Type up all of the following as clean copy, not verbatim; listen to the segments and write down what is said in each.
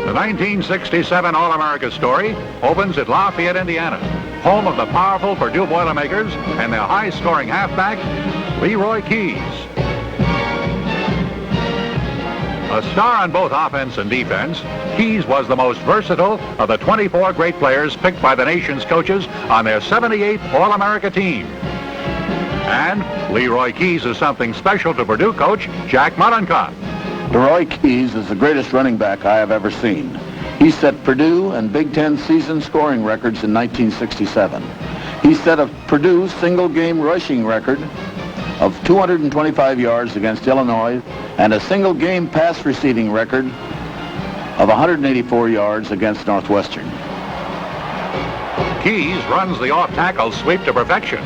The 1967 All-America story opens at Lafayette, Indiana, home of the powerful Purdue Boilermakers and their high-scoring halfback, Leroy Keys. A star on both offense and defense, Keys was the most versatile of the 24 great players picked by the nation's coaches on their 78th All-America team. And Leroy Keys is something special to Purdue coach Jack Mollenkopf. Leroy Keys is the greatest running back I have ever seen. He set Purdue and Big Ten season scoring records in 1967. He set a Purdue single-game rushing record of 225 yards against Illinois and a single-game pass receiving record of 184 yards against Northwestern. Keys runs the off-tackle sweep to perfection.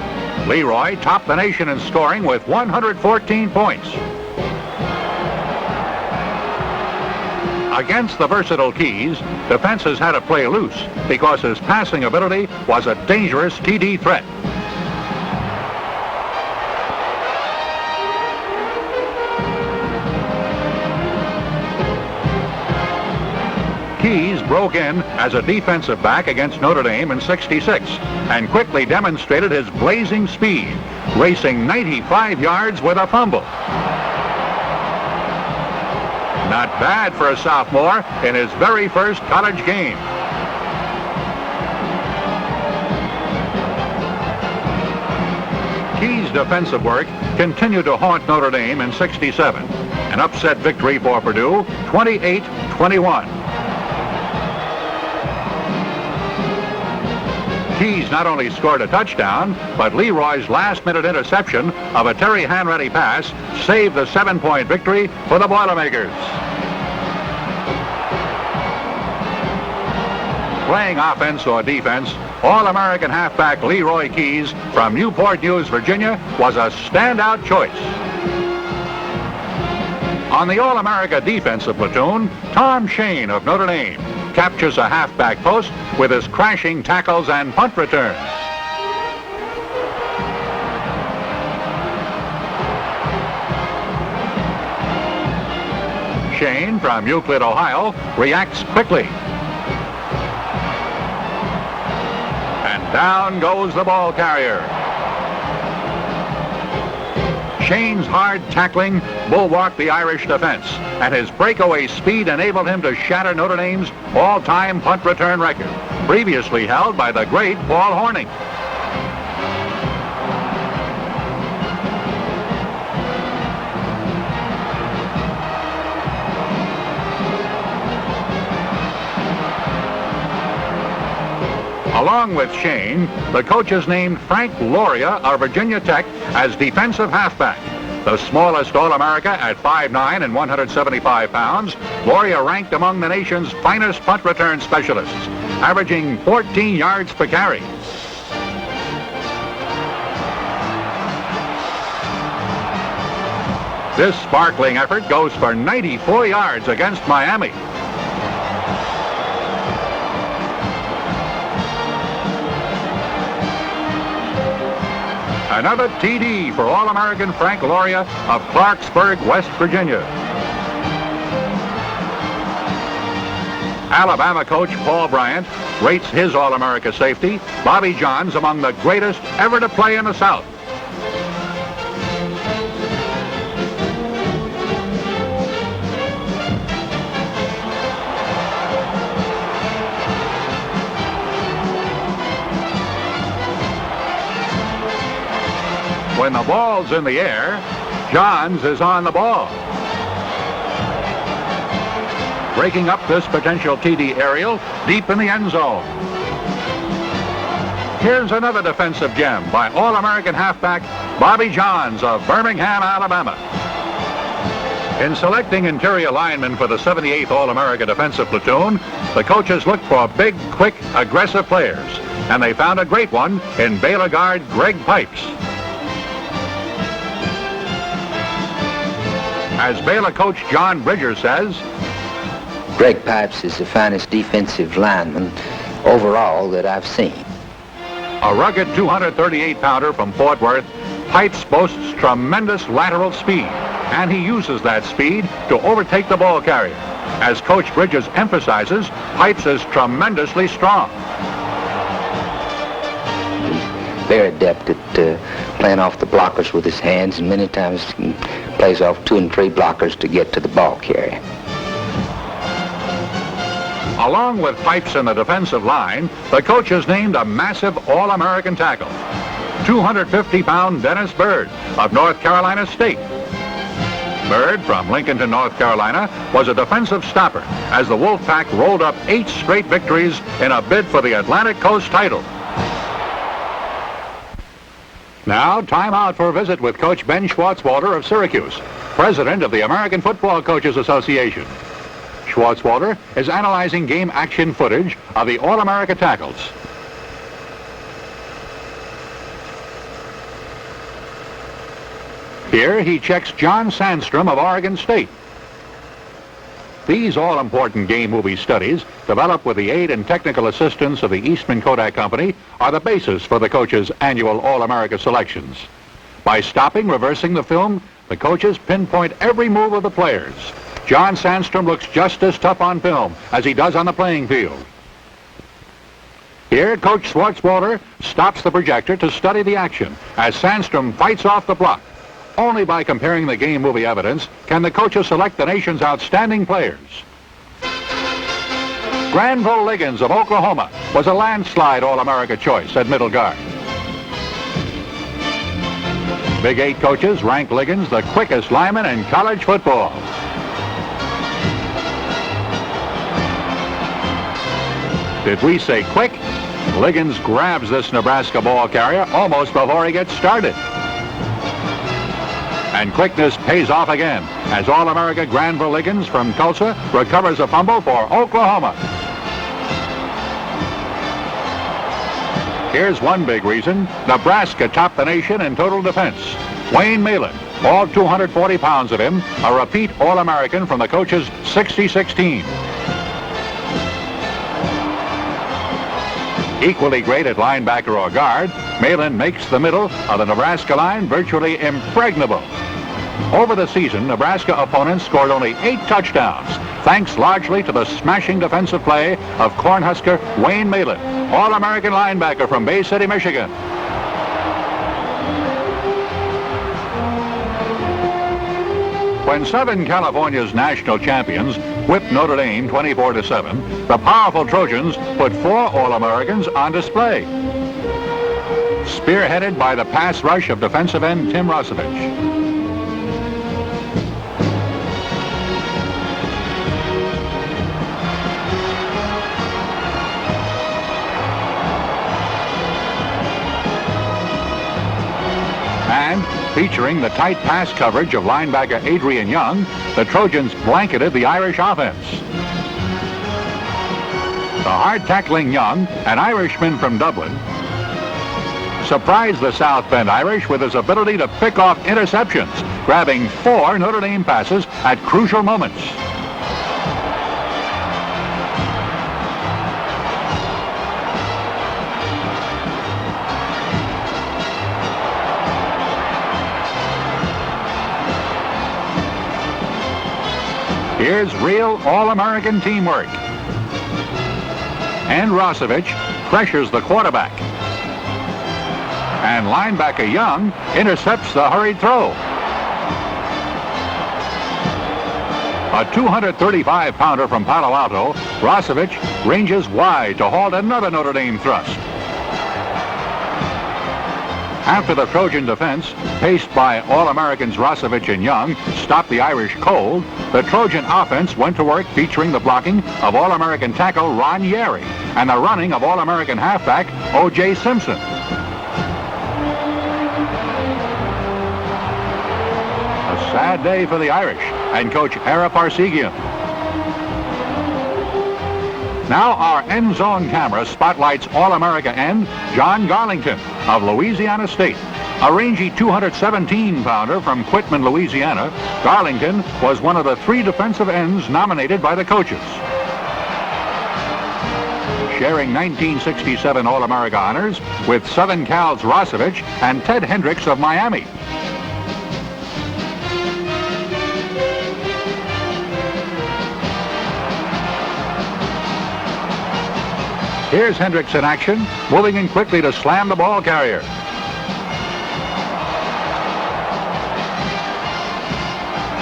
Leroy topped the nation in scoring with 114 points. Against the versatile Keys, defenses had to play loose because his passing ability was a dangerous TD threat. Keys broke in as a defensive back against Notre Dame in '66 and quickly demonstrated his blazing speed, racing 95 yards with a fumble. Not bad for a sophomore in his very first college game. Keys' defensive work continued to haunt Notre Dame in '67. An upset victory for Purdue, 28-21. Keys not only scored a touchdown, but Leroy's last-minute interception of a Terry Hanratty pass saved the 7-point victory for the Boilermakers. Playing offense or defense, All-American halfback Leroy Keys from Newport News, Virginia, was a standout choice. On the All-America defensive platoon, Tom Shane of Notre Dame captures a halfback post with his crashing tackles and punt returns. Shane from Euclid, Ohio, reacts quickly. And down goes the ball carrier. Shane's hard tackling bulwarked the Irish defense, and his breakaway speed enabled him to shatter Notre Dame's all-time punt return record, previously held by the great Paul Hornung. Along with Shane, the coaches named Frank Loria of Virginia Tech as defensive halfback. The smallest All-America at 5'9" and 175 pounds, Loria ranked among the nation's finest punt return specialists, averaging 14 yards per carry. This sparkling effort goes for 94 yards against Miami. Another TD for All-American Frank Loria of Clarksburg, West Virginia. Alabama coach Paul Bryant rates his All-America safety, Bobby Johns, among the greatest ever to play in the South. When the ball's in the air, Johns is on the ball. Breaking up this potential TD aerial deep in the end zone. Here's another defensive gem by All-American halfback Bobby Johns of Birmingham, Alabama. In selecting interior linemen for the 78th All-America defensive platoon, the coaches looked for big, quick, aggressive players, and they found a great one in Baylor guard Greg Pipes. As Baylor coach John Bridger says, Greg Pipes is the finest defensive lineman overall that I've seen. A rugged 238-pounder from Fort Worth, Pipes boasts tremendous lateral speed, and he uses that speed to overtake the ball carrier. As Coach Bridges emphasizes, Pipes is tremendously strong. He's very adept at playing off the blockers with his hands, and many times he plays off 2 and 3 blockers to get to the ball carrier. Along with Pipes in the defensive line, the coach has named a massive All-American tackle, 250-pound Dennis Byrd of North Carolina State. Byrd, from Lincolnton, North Carolina, was a defensive stopper as the Wolfpack rolled up 8 straight victories in a bid for the Atlantic Coast title. Now, time out for a visit with Coach Ben Schwartzwalder of Syracuse, president of the American Football Coaches Association. Schwartzwalder is analyzing game action footage of the All-America tackles. Here he checks John Sandstrom of Oregon State. These all-important game movie studies, developed with the aid and technical assistance of the Eastman Kodak Company, are the basis for the coach's annual All-America selections. By stopping, reversing the film, the coaches pinpoint every move of the players. John Sandstrom looks just as tough on film as he does on the playing field. Here, Coach Schwartzwalder stops the projector to study the action as Sandstrom fights off the block. Only by comparing the game movie evidence can the coaches select the nation's outstanding players. Granville Liggins of Oklahoma was a landslide All-America choice at middle guard. Big 8 coaches rank Liggins the quickest lineman in college football. Did we say quick? Liggins grabs this Nebraska ball carrier almost before he gets started. And quickness pays off again as All-America Granville Liggins from Tulsa recovers a fumble for Oklahoma. Here's one big reason. Nebraska topped the nation in total defense. Wayne Malin, all 240 pounds of him, a repeat All-American from the coach's 66 team. Equally great at linebacker or guard, Malin makes the middle of the Nebraska line virtually impregnable. Over the season, Nebraska opponents scored only 8 touchdowns, thanks largely to the smashing defensive play of Cornhusker Wayne Malin, All-American linebacker from Bay City, Michigan. When Southern California's national champions whipped Notre Dame 24-7, the powerful Trojans put 4 All-Americans on display. Spearheaded by the pass rush of defensive end Tim Rosevich. And featuring the tight pass coverage of linebacker Adrian Young, the Trojans blanketed the Irish offense. The hard-tackling Young, an Irishman from Dublin, surprised the South Bend Irish with his ability to pick off interceptions, grabbing 4 Notre Dame passes at crucial moments. Here's real All-American teamwork. And Rosevich pressures the quarterback. And linebacker Young intercepts the hurried throw. A 235-pounder from Palo Alto, Rosevich ranges wide to halt another Notre Dame thrust. After the Trojan defense, paced by All-Americans Rosevich and Young, stopped the Irish cold, the Trojan offense went to work featuring the blocking of All-American tackle Ron Yeri and the running of All-American halfback O.J. Simpson. A sad day for the Irish and coach Ara Parsegian. Now our end zone camera spotlights All-America end John Garlington of Louisiana State. A rangy 217-pounder from Quitman, Louisiana, Garlington was one of the 3 defensive ends nominated by the coaches. Sharing 1967 All-America honors with Southern Cal's Rosevich and Ted Hendricks of Miami. Here's Hendricks in action, moving in quickly to slam the ball carrier.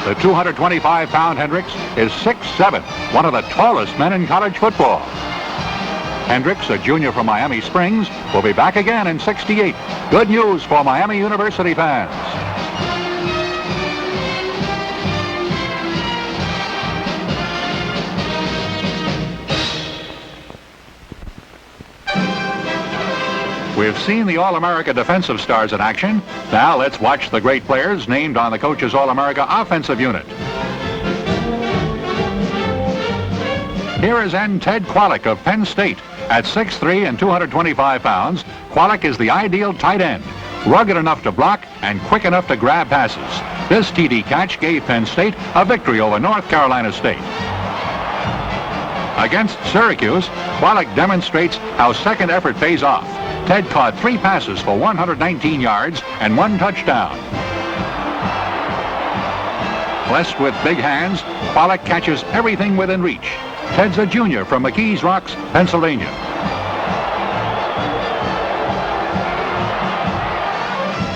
The 225-pound Hendricks is 6'7", one of the tallest men in college football. Hendricks, a junior from Miami Springs, will be back again in '68. Good news for Miami University fans. We've seen the All-America defensive stars in action. Now let's watch the great players named on the coach's All-America offensive unit. Here is Ted Qualick of Penn State. At 6'3" and 225 pounds, Qualick is the ideal tight end, rugged enough to block and quick enough to grab passes. This TD catch gave Penn State a victory over North Carolina State. Against Syracuse, Qualick demonstrates how second effort pays off. Ted caught 3 passes for 119 yards and 1 touchdown. Blessed with big hands, Qualick catches everything within reach. Ted's a junior from McKees Rocks, Pennsylvania.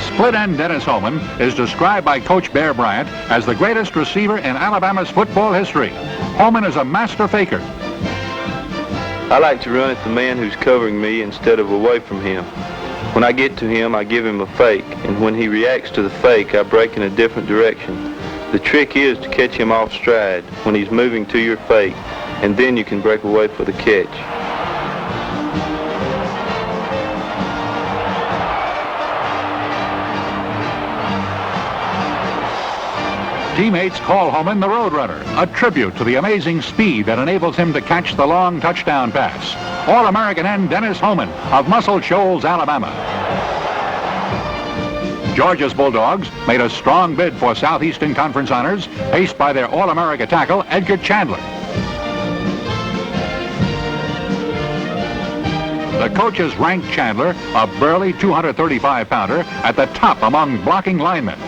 Split end Dennis Homan is described by Coach Bear Bryant as the greatest receiver in Alabama's football history. Homan is a master faker. I like to run at the man who's covering me instead of away from him. When I get to him, I give him a fake, and when he reacts to the fake, I break in a different direction. The trick is to catch him off stride when he's moving to your fake, and then you can break away for the catch. Teammates call Homan the Roadrunner, a tribute to the amazing speed that enables him to catch the long touchdown pass. All-American end Dennis Homan of Muscle Shoals, Alabama. Georgia's Bulldogs made a strong bid for Southeastern Conference honors, paced by their All-America tackle, Edgar Chandler. The coaches ranked Chandler, a burly 235-pounder, at the top among blocking linemen.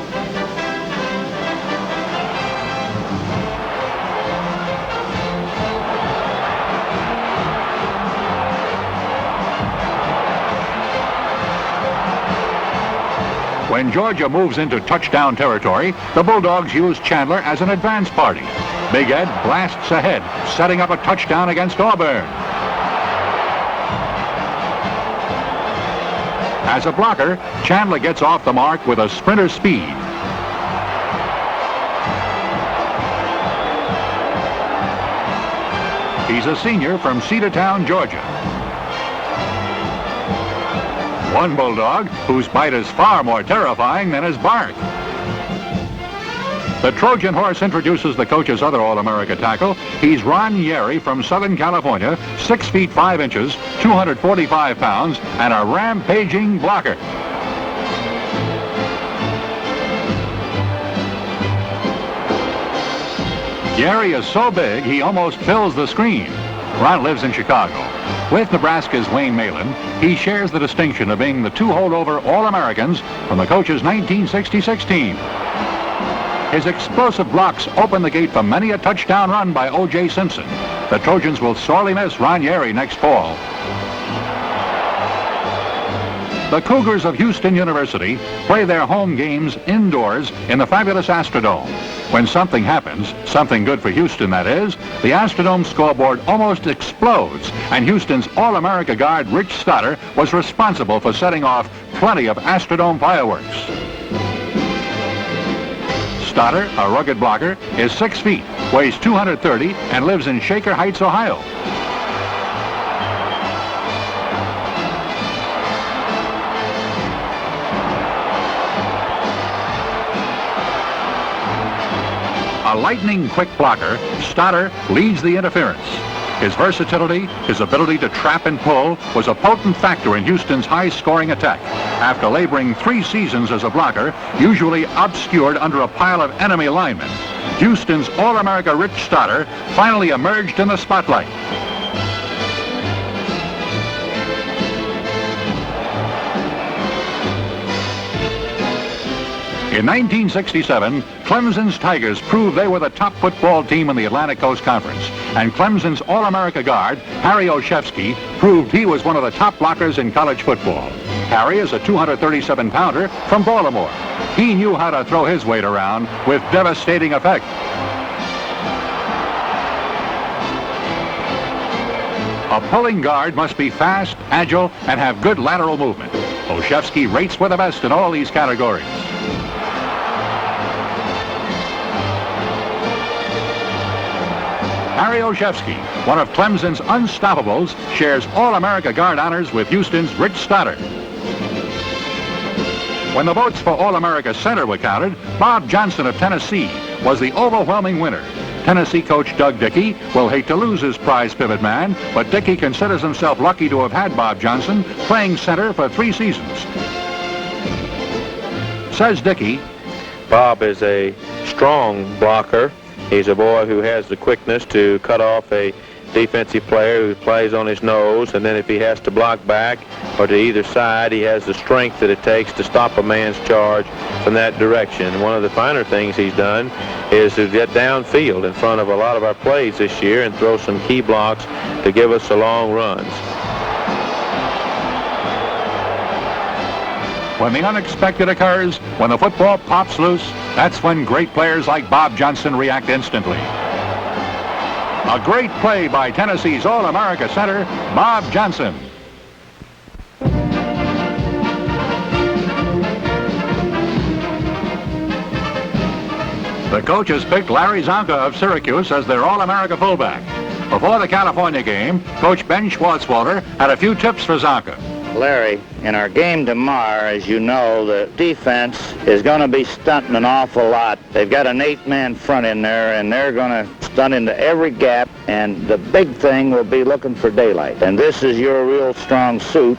When Georgia moves into touchdown territory, the Bulldogs use Chandler as an advance party. Big Ed blasts ahead, setting up a touchdown against Auburn. As a blocker, Chandler gets off the mark with a sprinter speed. He's a senior from Cedartown, Georgia. One Bulldog whose bite is far more terrifying than his bark. The Trojan Horse introduces the coach's other All-America tackle. He's Ron Yeri from Southern California, 6 feet 5 inches, 245 pounds, and a rampaging blocker. Yeri is so big he almost fills the screen. Ron lives in Chicago. With Nebraska's Wayne Malin, he shares the distinction of being the 2 holdover All-Americans from the coach's 1966 team. His explosive blocks open the gate for many a touchdown run by O.J. Simpson. The Trojans will sorely miss Ron Yeri next fall. The Cougars of Houston University play their home games indoors in the fabulous Astrodome. When something happens, something good for Houston that is, the Astrodome scoreboard almost explodes, and Houston's All-America guard Rich Stoddard was responsible for setting off plenty of Astrodome fireworks. Stoddard, a rugged blocker, is 6 feet, weighs 230, and lives in Shaker Heights, Ohio. A lightning-quick blocker, Stoddard leads the interference. His versatility, his ability to trap and pull, was a potent factor in Houston's high-scoring attack. After laboring 3 seasons as a blocker, usually obscured under a pile of enemy linemen, Houston's All-America Rich Stoddard finally emerged in the spotlight. In 1967, Clemson's Tigers proved they were the top football team in the Atlantic Coast Conference. and Clemson's All-America guard, Harry Olszewski, proved he was one of the top blockers in college football. Harry is a 237-pounder from Baltimore. He knew how to throw his weight around with devastating effect. A pulling guard must be fast, agile, and have good lateral movement. Olszewski rates with the best in all these categories. Harry Olszewski, one of Clemson's unstoppables, shares All-America guard honors with Houston's Rich Stoddard. When the votes for All-America center were counted, Bob Johnson of Tennessee was the overwhelming winner. Tennessee coach Doug Dickey will hate to lose his prize pivot man, but Dickey considers himself lucky to have had Bob Johnson playing center for 3 seasons. Says Dickey, Bob is a strong blocker. He's a boy who has the quickness to cut off a defensive player who plays on his nose, and then if he has to block back or to either side, he has the strength that it takes to stop a man's charge from that direction. One of the finer things he's done is to get downfield in front of a lot of our plays this year and throw some key blocks to give us the long runs. when the unexpected occurs, when the football pops loose, that's when great players like Bob Johnson react instantly. A great play by Tennessee's All-America center, Bob Johnson. The coaches picked Larry Zonka of Syracuse as their All-America fullback. Before the California game, Coach Ben Schwartzwalder had a few tips for Zonka. Larry, in our game tomorrow, as you know, the defense is going to be stunting an awful lot. They've got an 8-man front in there, and they're going to stunt into every gap, and the big thing will be looking for daylight. And this is your real strong suit,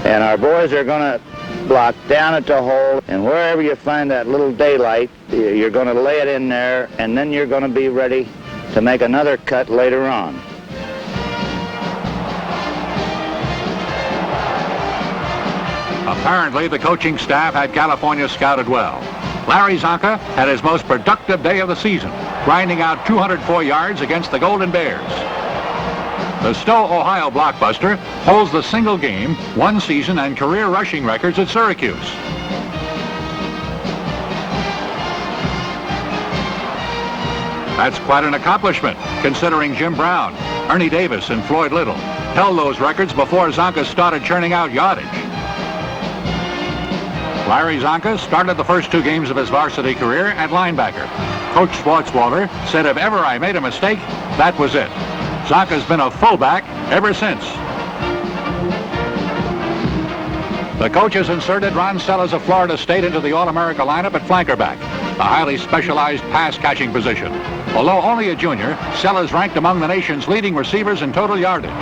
and our boys are going to block down at the hole, and wherever you find that little daylight, you're going to lay it in there, and then you're going to be ready to make another cut later on. Apparently, the coaching staff had California scouted well. Larry Zonka had his most productive day of the season, grinding out 204 yards against the Golden Bears. The Stowe, Ohio blockbuster holds the single game, one season, and career rushing records at Syracuse. That's quite an accomplishment, considering Jim Brown, Ernie Davis, and Floyd Little held those records before Zonka started churning out yardage. Larry Zonka started the first 2 games of his varsity career at linebacker. Coach Schwartzwalder said, "If ever I made a mistake, that was it." Zonka's been a fullback ever since. The coaches inserted Ron Sellers of Florida State into the All-America lineup at flankerback, a highly specialized pass-catching position. Although only a junior, Sellers ranked among the nation's leading receivers in total yardage.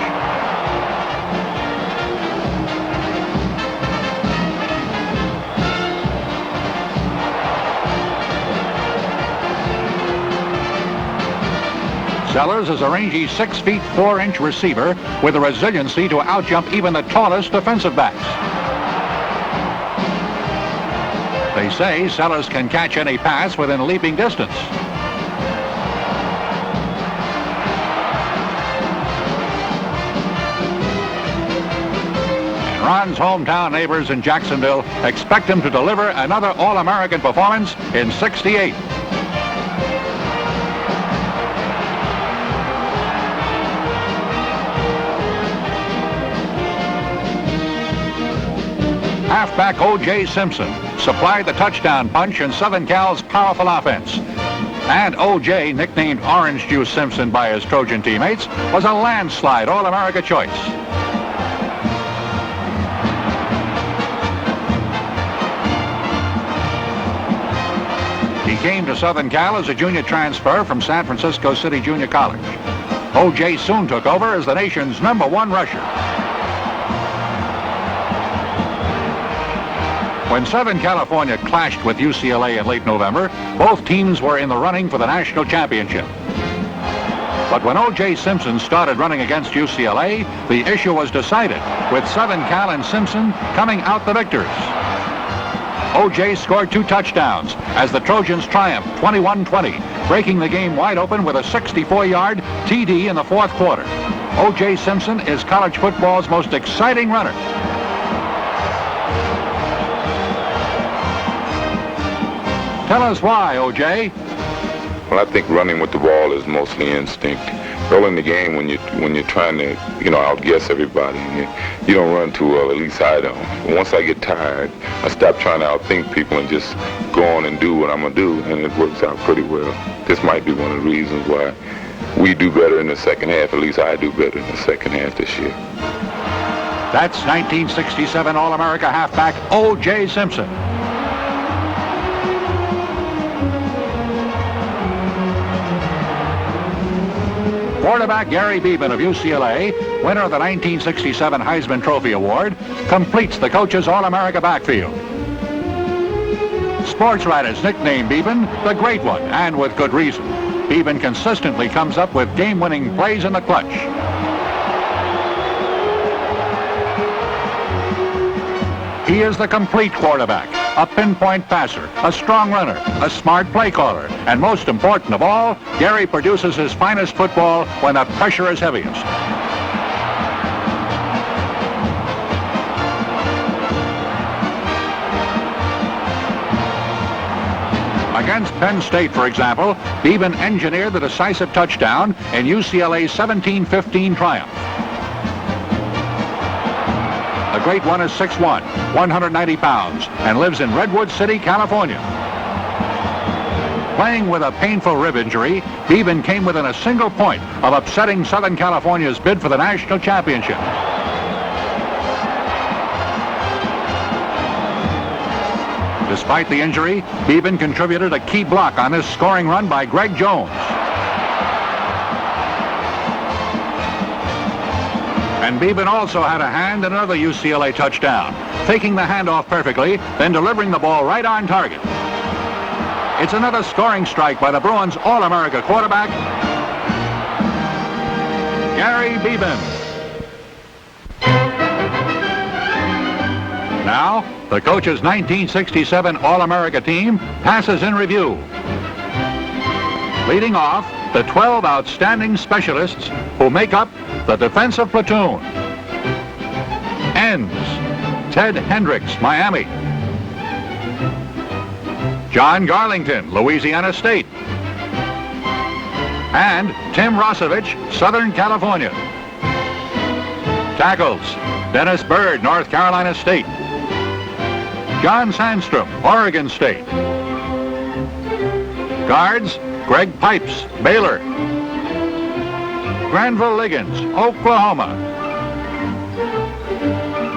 Sellers is a rangy 6 feet 4 inch receiver with the resiliency to outjump even the tallest defensive backs. They say Sellers can catch any pass within leaping distance. And Ron's hometown neighbors in Jacksonville expect him to deliver another All-American performance in '68. Halfback O.J. Simpson supplied the touchdown punch in Southern Cal's powerful offense. And O.J., nicknamed Orange Juice Simpson by his Trojan teammates, was a landslide All-America choice. He came to Southern Cal as a junior transfer from San Francisco City Junior College. O.J. soon took over as the nation's #1 rusher. When Southern California clashed with UCLA in late November, both teams were in the running for the national championship. But when O.J. Simpson started running against UCLA, the issue was decided, with Southern Cal and Simpson coming out the victors. O.J. scored 2 touchdowns as the Trojans triumphed 21-20 breaking the game wide open with a 64-yard TD in the fourth quarter. O.J. Simpson is college football's most exciting runner. Tell us why, O.J. Well, I think running with the ball is mostly instinct. Early in the game, when you're trying to, outguess everybody, you don't run too well. At least I don't. But once I get tired, I stop trying to outthink people and just go on and do what I'm gonna do, and it works out pretty well. This might be one of the reasons why we do better in the second half. At least I do better in the second half this year. That's 1967 All-America halfback O.J. Simpson. Quarterback Gary Beeben of UCLA, winner of the 1967 Heisman Trophy Award, completes the coach's All-America backfield. Sports writers nickname Beeben the Great One, and with good reason. Beeben consistently comes up with game-winning plays in the clutch. He is the complete quarterback, a pinpoint passer, a strong runner, a smart play caller, and most important of all, Gary produces his finest football when the pressure is heaviest. Against Penn State, for example, Beeben engineered the decisive touchdown in UCLA's 17-15 triumph. The Great One is 6'1", 190 pounds, and lives in Redwood City, California. Playing with a painful rib injury, Beeben came within a single point of upsetting Southern California's bid for the national championship. Despite the injury, Beeben contributed a key block on this scoring run by Greg Jones. And Beeben also had a hand in another UCLA touchdown, taking the handoff perfectly, then delivering the ball right on target. It's another scoring strike by the Bruins All-America quarterback, Gary Beeben. Now, the coach's 1967 All-America team passes in review. Leading off, the 12 outstanding specialists who make up the defensive platoon. Ends, Ted Hendricks, Miami. John Garlington, Louisiana State. And Tim Rossovich, Southern California. Tackles, Dennis Byrd, North Carolina State. John Sandstrom, Oregon State. Guards, Greg Pipes, Baylor. Granville Liggins, Oklahoma.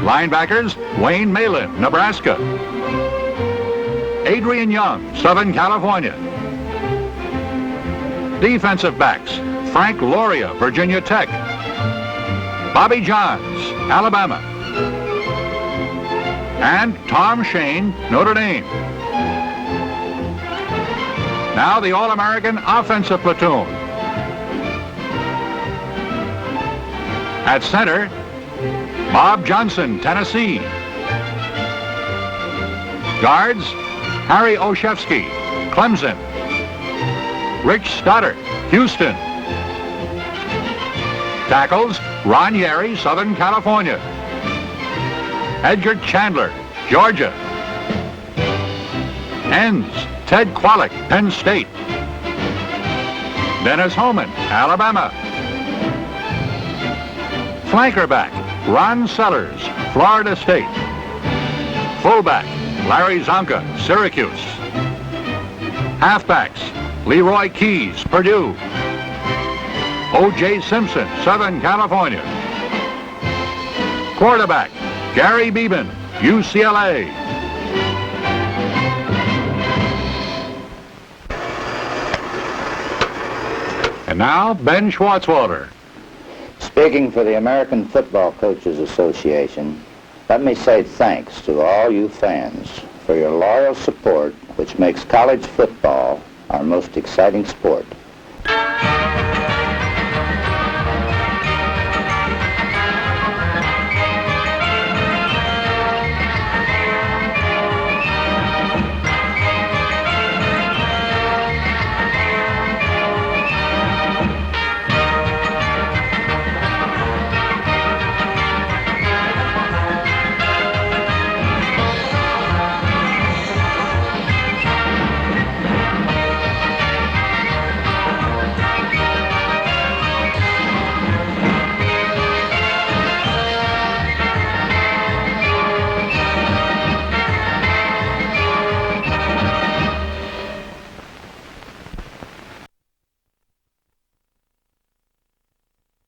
Linebackers, Wayne Malin, Nebraska. Adrian Young, Southern California. Defensive backs, Frank Loria, Virginia Tech. Bobby Johns, Alabama. And Tom Shane, Notre Dame. Now the All-American offensive platoon. At center, Bob Johnson, Tennessee. Guards, Harry Olszewski, Clemson. Rich Stoddard, Houston. Tackles, Ron Yeri, Southern California. Edgar Chandler, Georgia. Ends, Ted Kwolek, Penn State. Dennis Homan, Alabama. Flankerback, Ron Sellers, Florida State. Fullback, Larry Zonka, Syracuse. Halfbacks, Leroy Keys, Purdue. O.J. Simpson, Southern California. Quarterback, Gary Beeben, UCLA. And now, Ben Schwartzwalder. Speaking for the American Football Coaches Association, let me say thanks to all you fans for your loyal support, which makes college football our most exciting sport.